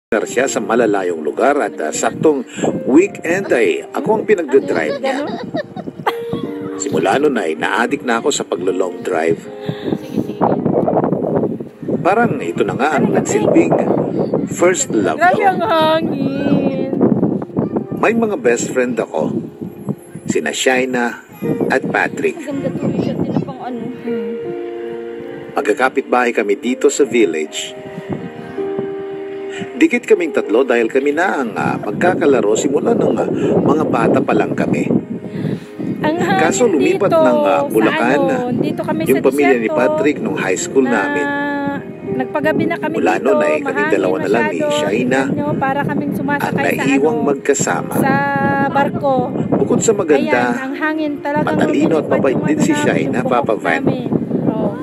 siya sa malalayong lugar at saktong weekend ay ako ang pinagdadrive niya. Simula nun ay na-addict na ako sa paglo-long drive. Parang ito na nga ang nagsilbing first love ko. Grabe ang hangin. May mga best friend ako, sina Shaina at Patrick. Maganda to siya, tinapang ano. Magkakapit-bahay kami dito sa village. Dikit kaming tatlo dahil kami na ang magkakalaro simula ng mga bata pa lang kami. Kaso lumipat dito, ng Bulacan dito kami yung sa pamilya ni disyerto, Patrick nung high school namin. Nagpagabi na kami Mula dito. noon ay kaming dalawa na lang ni Shaina para kaming ang sumasakay naiiwang magkasama. sa barko. Bukod sa maganda, Ayan, ang hangin talaga. matalino at mabait din si Shaina, Papa Van. Oh.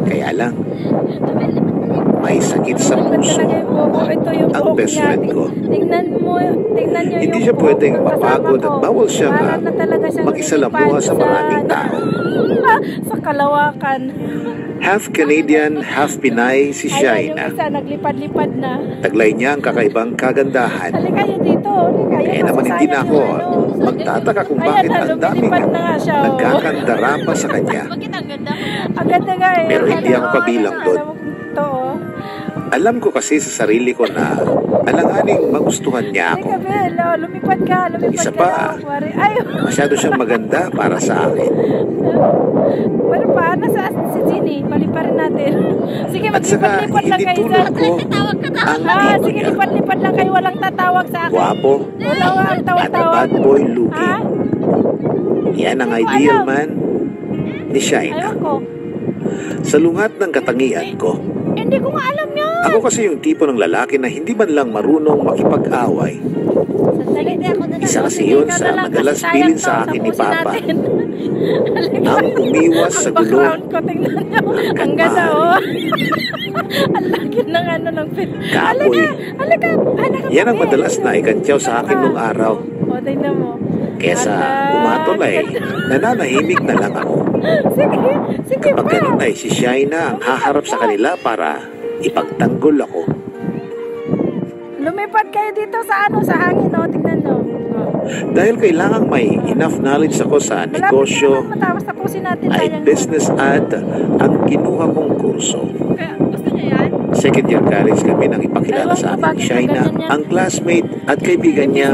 Kaya lang, may sakit sa puso ang best friend ko. Tingnan nyo Hindi yung siya pwedeng buhok ng mapagod kasama at ko. bawal siyang Para na talaga siyang makisalamuha sa maraming tao. sa kalawakan. Half Canadian, half Pinay si Ayan, yung Shaina. isa naglipad-lipad na. Taglay niya ang kakaibang kagandahan. Halika kayo dito. Halika. Kaya naman hindi na ako magtataka kung bakit ang daming nagkakandarapa sa kanya. Bakit ang ganda? Ang ganda nga eh. Pero hindi ako kabilang doon. Alam mo kung to. Alam ko kasi sa sarili ko na alanganing magustuhan niya ako. Halika Bel, lumipad ka. Isa Lumipad pa, ka. Ay, masyado siyang maganda para sa akin. pero pa, nasa si Ginny. Paliparin natin. Sige, At saka, maglipad-lipad lang hindi kayo. tulad ko ang tipo Sige, niya. lipad-lipad lang kayo. Walang tatawag sa akin. Guwapo Wala ang at tawag-tawag. bad boy Ha? looking. Yan ang Hindi ko ideal alam. man ni Shaina. Ayaw ko. Sa lungat ng katangian ko, Hindi ko nga alam yun. ako kasi yung tipo ng lalaki na hindi man lang marunong makipag-away. Isa kasi yun sa madalas bilin sa akin ni Papa. Ang umiwas sa gulo. Background ko, tingnan nyo. Ang ganda, oh. Ang laki ng ano ng fit. Kapoy. Halika. Yan ang madalas na ikantyaw sa akin nung araw. O, tingnan mo. Kaya sa pumatol ay nananahimik na lang ako. Sige Kapag pa. ganun ay si Shaina ang haharap sa kanila para ipagtanggol ako. Lumipad kayo dito sa ano, sa hangin, oh. Tingnan nyo. Dahil kailangang may enough knowledge ako sa negosyo Matapos tapusin natin. ay sayang. business ad ang kinuha kong kurso. Kaya, gusto niya yan? Second year college kami nang ipakilala Ewan sa ko amin bakit ni Shaina, ganyan yan. ang classmate at kaibigan niya